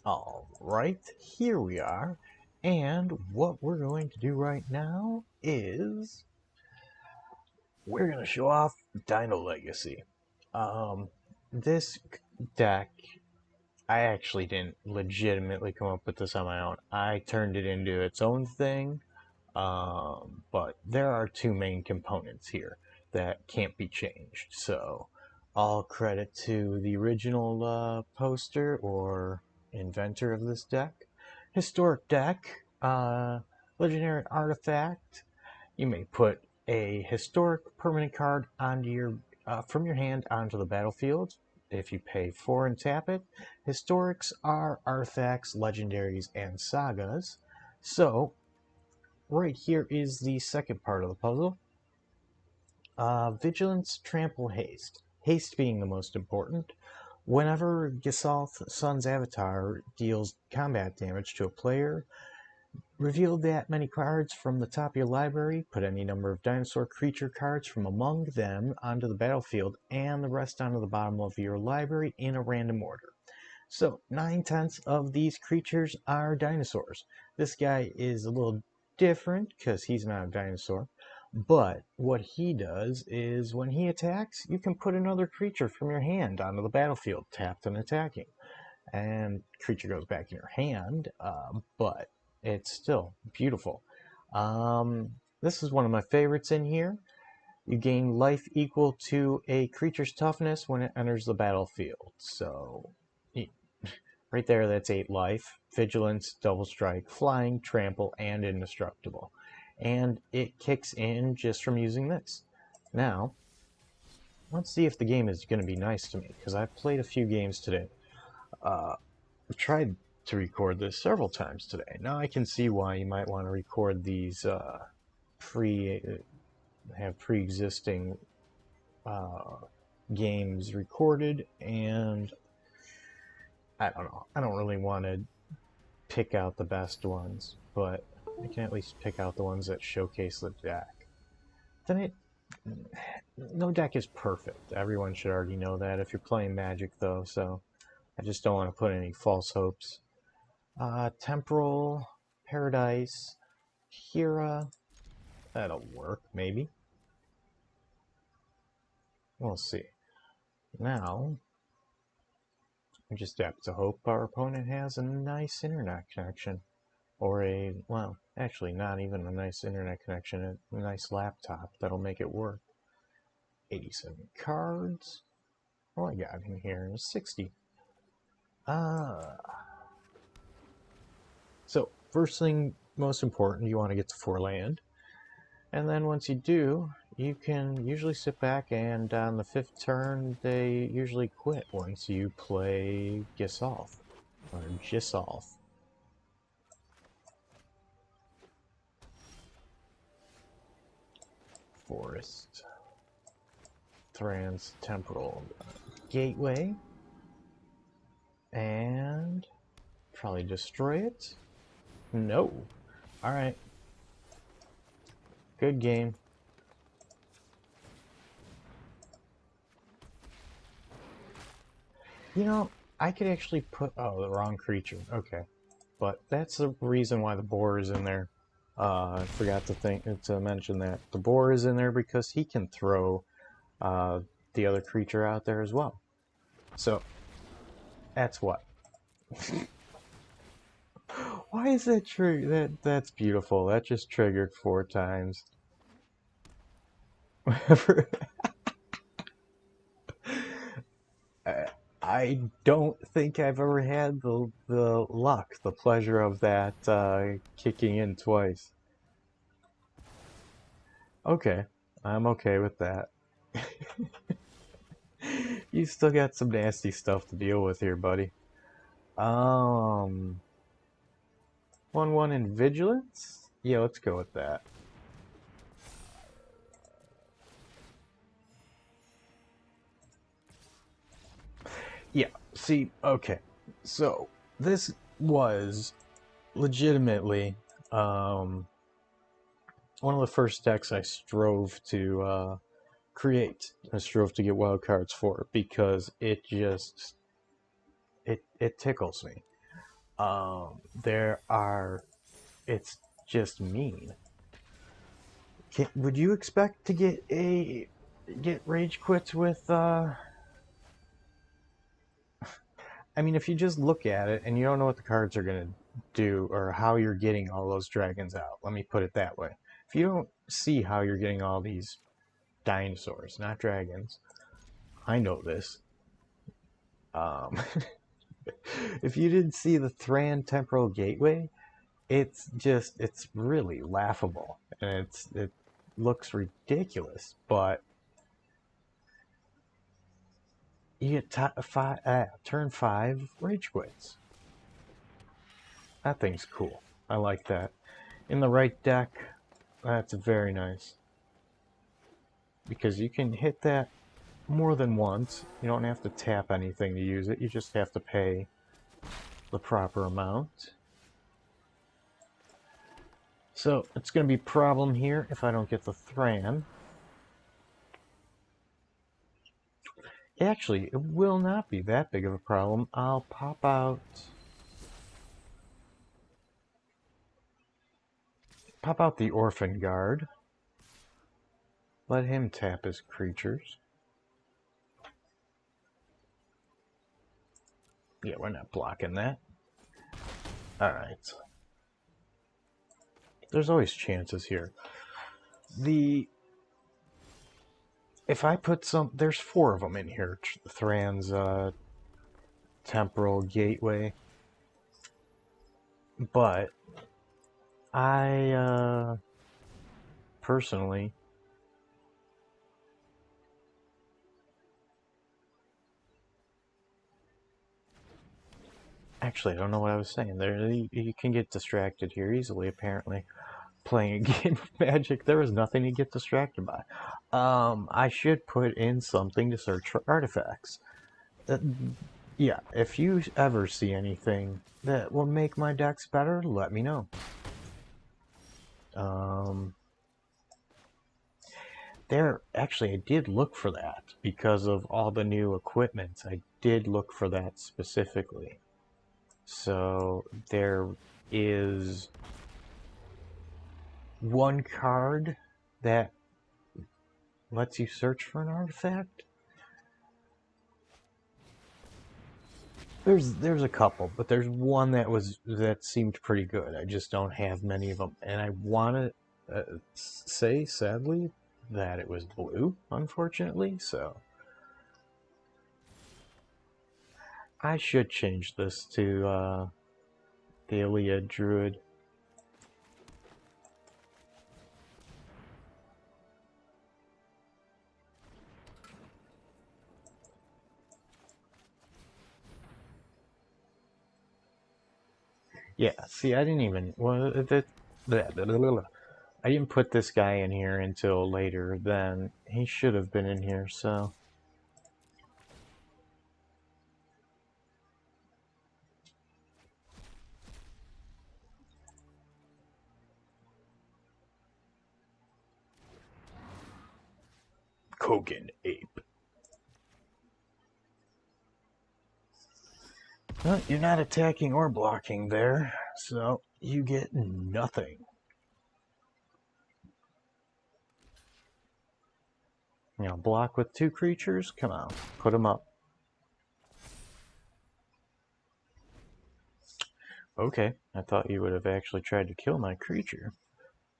Alright, here we are. And what we're going to do right now is we're going to show off Dino Legacy. This deck, I actually didn't legitimately come up with this on my own. I turned it into its own thing, but there are two main components here that can't be changed. So, all credit to the original poster or inventor of this deck. Historic deck, legendary artifact. You may put a historic permanent card onto your from your hand onto the battlefield if you pay 4 and tap it. Historics are artifacts, legendaries, and sagas. So, right here is the second part of the puzzle. Vigilance, Trample, Haste. Haste being the most important. Whenever Gishath Sun's avatar deals combat damage to a player, reveal that many cards from the top of your library, put any number of dinosaur creature cards from among them onto the battlefield, and the rest onto the bottom of your library in a random order. So, 9/10 of these creatures are dinosaurs. This guy is a little different because he's not a dinosaur. But what he does is when he attacks, you can put another creature from your hand onto the battlefield, tapped and attacking. And creature goes back in your hand, but it's still beautiful. This is one of my favorites in here. You gain life equal to a creature's toughness when it enters the battlefield. So, right there, that's 8 life. Vigilance, double strike, flying, trample, and indestructible. And it kicks in just from using this. Now, let's see if the game is going to be nice to me, because I've played a few games today. I've tried to record this several times today. Now I can see why you might want to record these pre-existing games recorded, and I don't know. I don't really want to pick out the best ones, but I can at least pick out the ones that showcase the deck. No deck is perfect. Everyone should already know that if you're playing Magic, though, so I just don't want to put any false hopes. Temporal, Paradise, Kaheera, that'll work, maybe. We'll see. Now, we just have to hope our opponent has a nice internet connection. Or well, actually not even a nice internet connection, a nice laptop that'll make it work. 87 cards. All I got in here is 60. So, first thing, most important, you want to get to 4 land. And then once you do, you can usually sit back, and on the 5th turn, they usually quit once you play Gishath, or Gishath. Forest. Thran's Temporal Gateway. And probably destroy it. No. Alright. Good game. You know, I could actually put... Oh, the wrong creature. Okay. But that's the reason why the boar is in there. I forgot to mention that. The boar is in there because he can throw the other creature out there as well. So, that's what. Why is that true? That's beautiful. That just triggered 4 times. I don't think I've ever had the luck, the pleasure of that kicking in twice. Okay, I'm okay with that. You still got some nasty stuff to deal with here, buddy. 1/1 in Vigilance? Yeah, let's go with that. Yeah, see, okay. So, this was legitimately one of the first decks I strove to create. I strove to get wildcards for, because it just it tickles me. There are... It's just mean. Would you expect to get rage quits with, I mean, if you just look at it and you don't know what the cards are going to do or how you're getting all those dragons out, let me put it that way. If you don't see how you're getting all these dinosaurs, not dragons, I know this. If you didn't see the Thran Temporal Gateway, it's really laughable. And it looks ridiculous, but you get turn 5 rage quits. That thing's cool. I like that. In the right deck, that's very nice. Because you can hit that more than once. You don't have to tap anything to use it. You just have to pay the proper amount. So, it's going to be a problem here if I don't get the Thran. Actually, it will not be that big of a problem. I'll pop out the Orphanguard. Let him tap his creatures. Yeah, we're not blocking that. Alright. There's always chances here. If I put there's 4 of them in here. Thran's Temporal Gateway. But I personally actually I don't know what I was saying there. You can get distracted here easily, apparently. Playing a game of Magic, there was nothing to get distracted by. I should put in something to search for artifacts. Yeah, if you ever see anything that will make my decks better, let me know. Actually, I did look for that because of all the new equipment. I did look for that specifically. So there is one card that lets you search for an artifact. There's a couple, but there's one that seemed pretty good. I just don't have many of them, and I want to say sadly that it was blue, unfortunately. So I should change this to Thalia Druid. Yeah, see, I didn't even... Well, I didn't put this guy in here until later. Then he should have been in here, so... Kogan Ape. Well, you're not attacking or blocking there, so you get nothing. You know, block with 2 creatures? Come on, put them up. Okay, I thought you would have actually tried to kill my creature,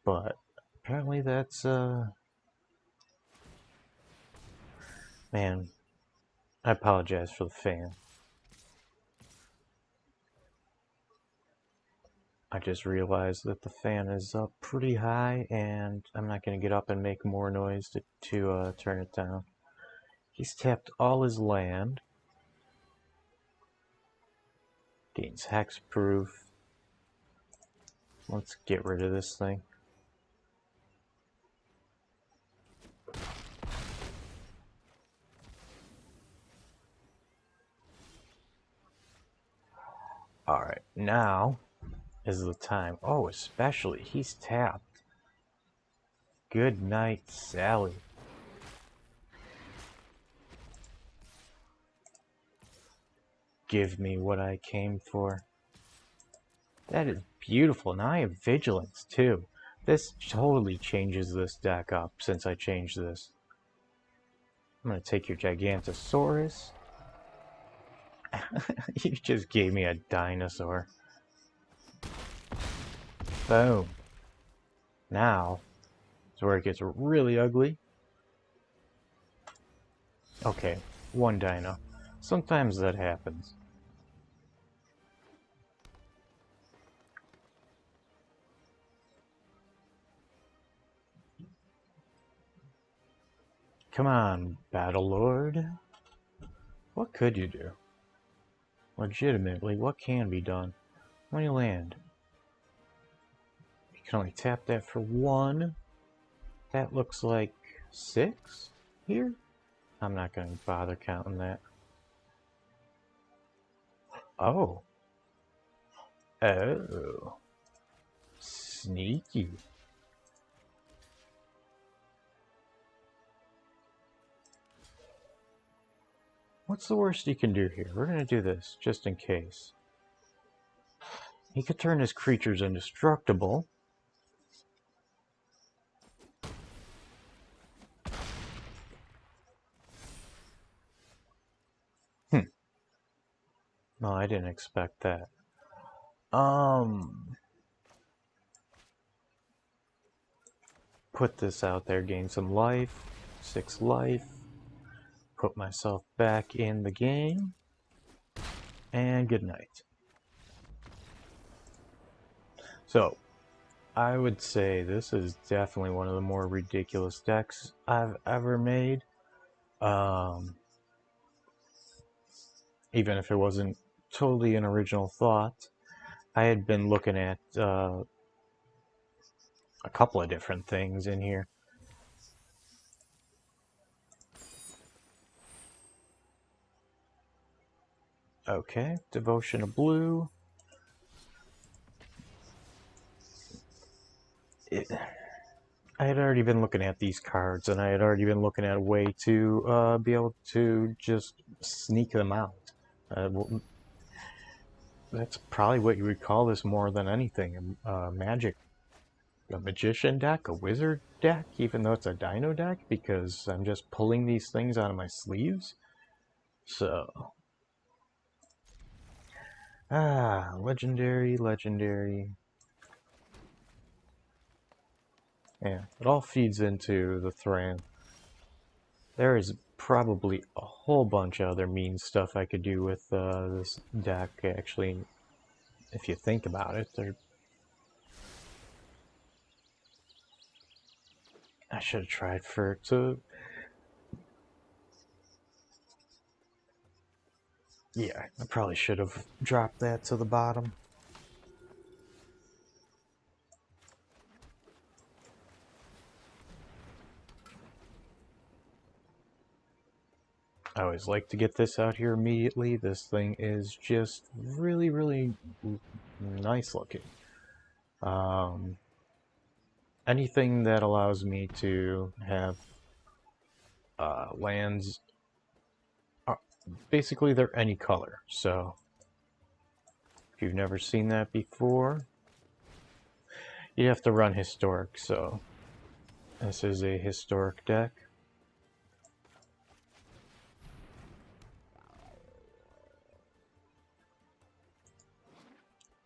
but apparently that's, Man, I apologize for the fan. I just realized that the fan is up pretty high, and I'm not going to get up and make more noise to turn it down. He's tapped all his land. Gains hexproof. Let's get rid of this thing. Alright, now is the time. Oh, especially, he's tapped. Good night, Sally. Give me what I came for. That is beautiful. Now I have Vigilance too. This totally changes this deck up since I changed this. I'm going to take your Gigantosaurus. You just gave me a dinosaur. Boom. Now is where it gets really ugly. Okay, one dino. Sometimes that happens. Come on, Battlelord. What could you do? Legitimately, what can be done? When you land, you can only tap that for one. That looks like 6 here? I'm not going to bother counting that. Oh. Oh. Sneaky. What's the worst he can do here? We're going to do this, just in case. He could turn his creatures indestructible. No, I didn't expect that. Put this out there, gain some life. 6 life. Put myself back in the game. And good night. So, I would say this is definitely one of the more ridiculous decks I've ever made. Even if it wasn't totally an original thought, I had been looking at a couple of different things in here. Okay, Devotion of Blue. I had already been looking at these cards, and I had already been looking at a way to be able to just sneak them out. That's probably what you would call this more than anything. Magic. A magician deck, a wizard deck, even though it's a dino deck, because I'm just pulling these things out of my sleeves. So. Legendary. Yeah, it all feeds into the Thran. There is probably a whole bunch of other mean stuff I could do with this deck, actually, if you think about it. I should have tried for it to... Yeah, I probably should have dropped that to the bottom. I always like to get this out here immediately. This thing is just really, really nice looking. Anything that allows me to have lands, basically they're any color. So if you've never seen that before, you have to run historic. So this is a historic deck.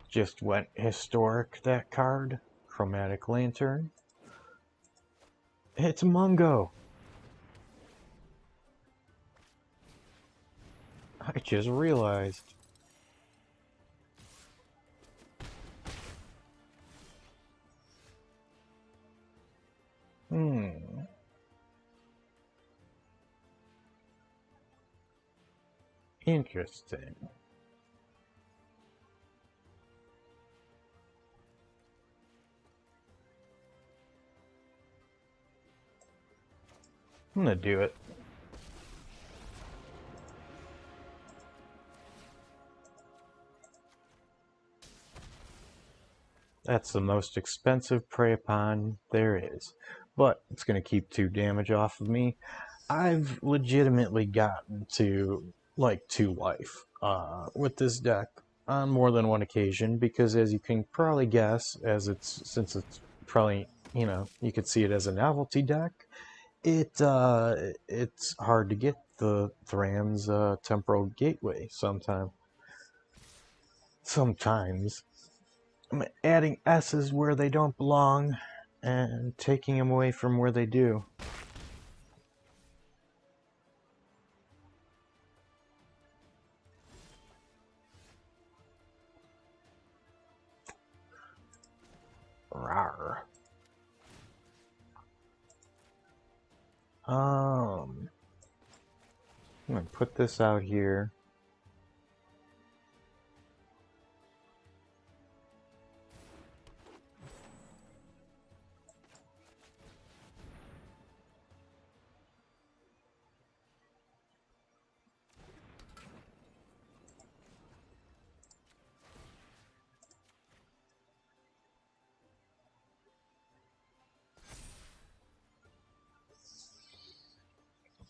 Just went historic, that card. Chromatic Lantern. It's Mungo! I just realized. Interesting. I'm gonna do it. That's the most expensive prey upon there is. But it's gonna keep 2 damage off of me. I've legitimately gotten to like 2 life with this deck. on more than one occasion, because as you can probably guess, since it's probably, you could see it as a novelty deck, it's hard to get the Thran's Temporal Gateway sometimes. I'm adding S's where they don't belong and taking them away from where they do. Rawr. I'm gonna put this out here.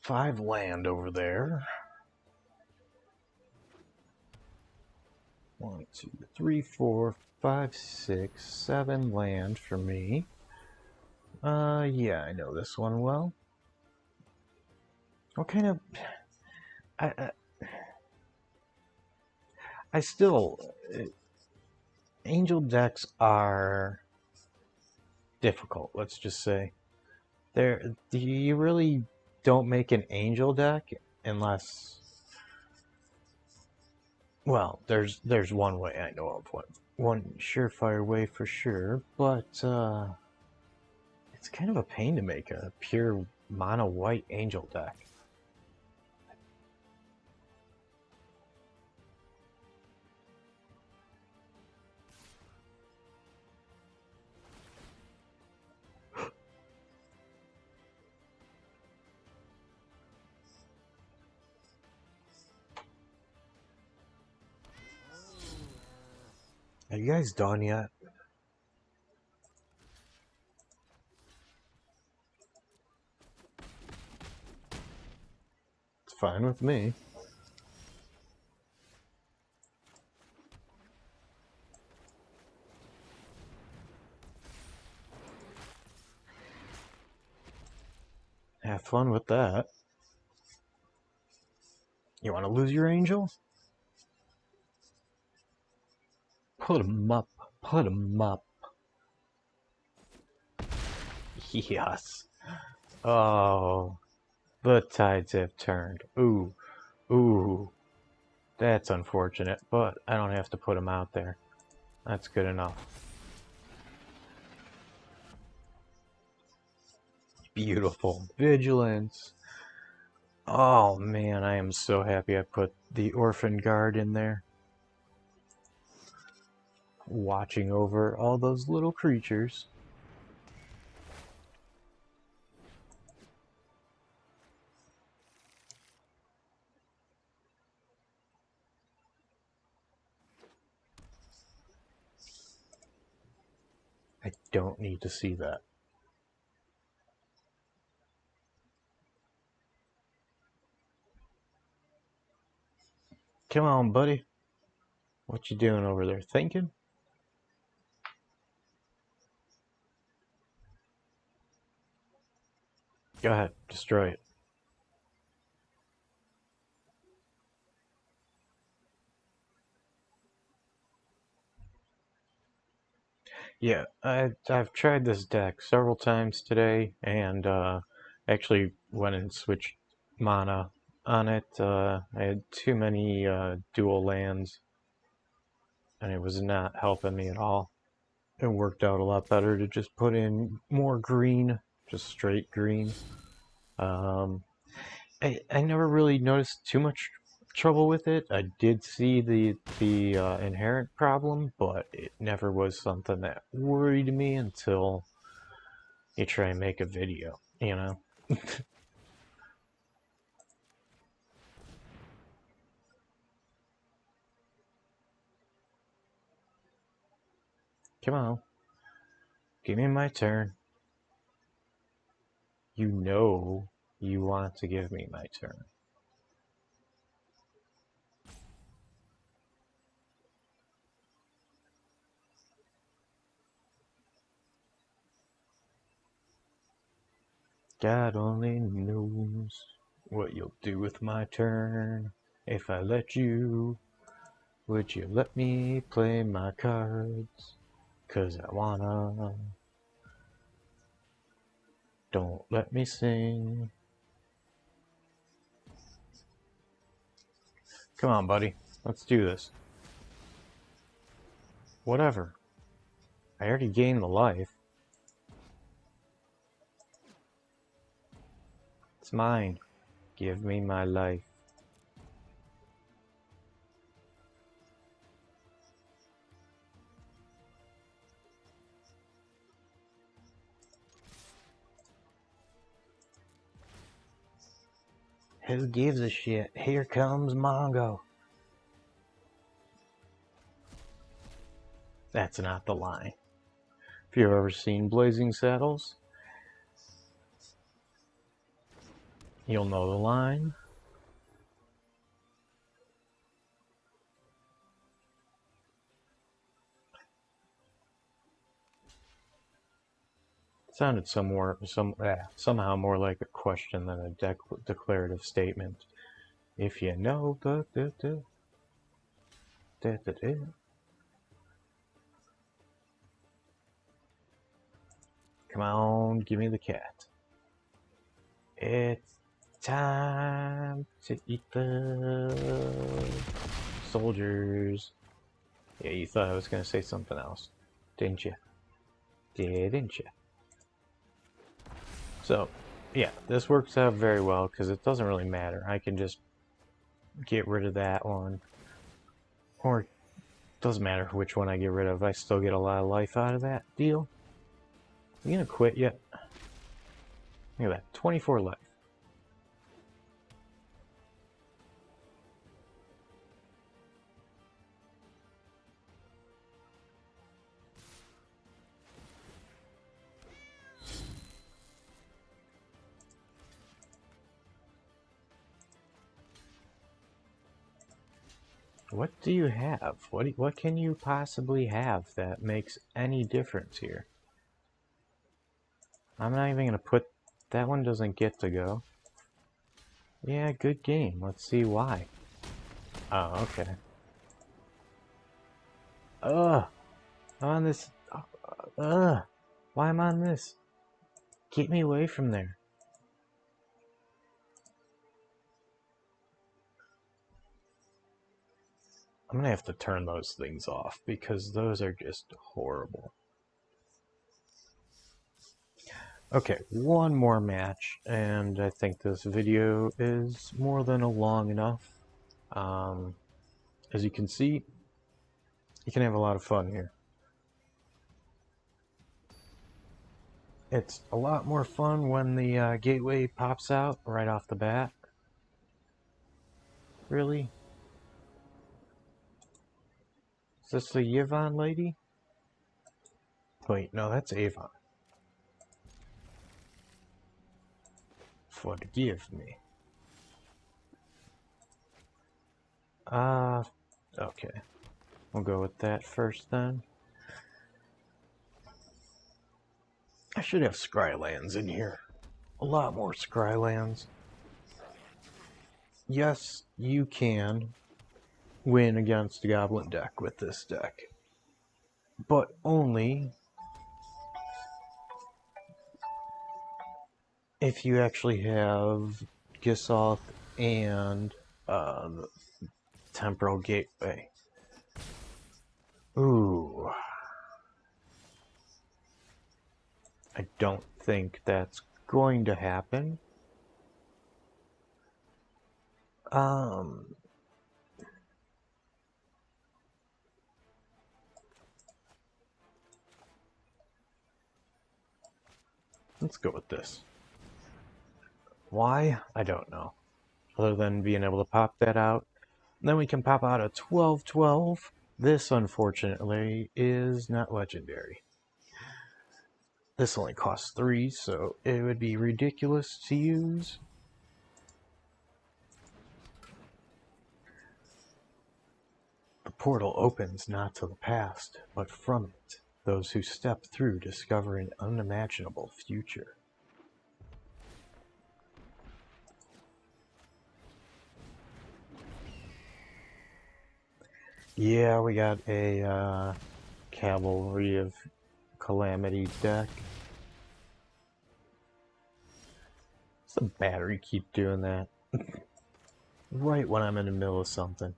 Five land over there. 1, 2, 3, 4, 5, 6, 7 land for me. Yeah, I know this one well. What kind of... I still... Angel decks are difficult, let's just say. You really don't make an angel deck unless... Well, there's one way I know of, one surefire way for sure, but it's kind of a pain to make a pure mono white angel deck. Are you guys done yet? It's fine with me. Have fun with that. You want to lose your angel? Put him up. Put him up. Yes. Oh, the tides have turned. Ooh. Ooh. That's unfortunate, but I don't have to put him out there. That's good enough. Beautiful. Vigilance. Oh man, I am so happy I put the Orphanguard in there. Watching over all those little creatures. I don't need to see that. Come on, buddy. What you doing over there? Thinking? Go ahead, destroy it. Yeah, I've tried this deck several times today, and actually went and switched mana on it. I had too many dual lands, and it was not helping me at all. It worked out a lot better to just put in more green, just straight green. I never really noticed too much trouble with it. I did see the inherent problem, but it never was something that worried me until you try and make a video, you know? Come on. Give me my turn. You know you want to give me my turn. God only knows what you'll do with my turn. If I let you, would you let me play my cards? 'Cause I wanna. Don't let me sing. Come on, buddy. Let's do this. Whatever. I already gained the life. It's mine. Give me my life. Who gives a shit? Here comes Mongo. That's not the line. If you've ever seen Blazing Saddles, you'll know the line. It sounded somehow more like a question than a declarative statement. If you know, Come on, give me the cat. It's time to eat the soldiers. Yeah, you thought I was going to say something else, didn't you? Didn't you? So, yeah, this works out very well because it doesn't really matter. I can just get rid of that one. Or, it doesn't matter which one I get rid of. I still get a lot of life out of that deal. You gonna quit yet? Look at that, 24 life. What do you have? What can you possibly have that makes any difference here? I'm not even gonna put... That one doesn't get to go. Yeah, good game. Let's see why. Oh, okay. Ugh! I'm on this... Ugh! Why am I on this? Keep me away from there. I'm gonna have to turn those things off because those are just horrible. Okay, one more match, and I think this video is more than long enough. As you can see, you can have a lot of fun here. It's a lot more fun when the gateway pops out right off the bat. Really? Is this the Yvonne lady? Wait, no, that's Avon. Forgive me. Okay. We'll go with that first then. I should have Scrylands in here. A lot more Scrylands. Yes, you can win against a Goblin deck with this deck. But only if you actually have Gishath and Temporal Gateway. Ooh. I don't think that's going to happen. Let's go with this. Why? I don't know. Other than being able to pop that out. Then we can pop out a 12/12. This, unfortunately, is not legendary. This only costs 3, so it would be ridiculous to use. The portal opens not to the past, but from it. Those who step through discover an unimaginable future. Yeah, we got a Cavalry of Calamity deck. Does the battery keep doing that? Right when I'm in the middle of something.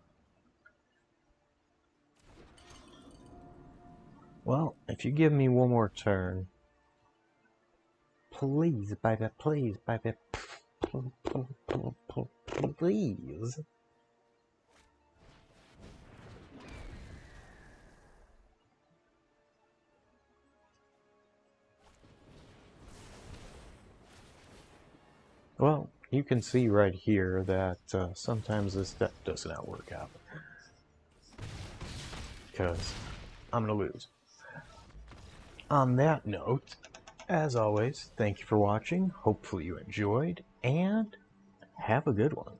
Well, if you give me one more turn, please, baby, please, baby, please. Well, you can see right here that sometimes this deck does not work out. Because I'm going to lose. On that note, as always, thank you for watching. Hopefully you enjoyed, and have a good one.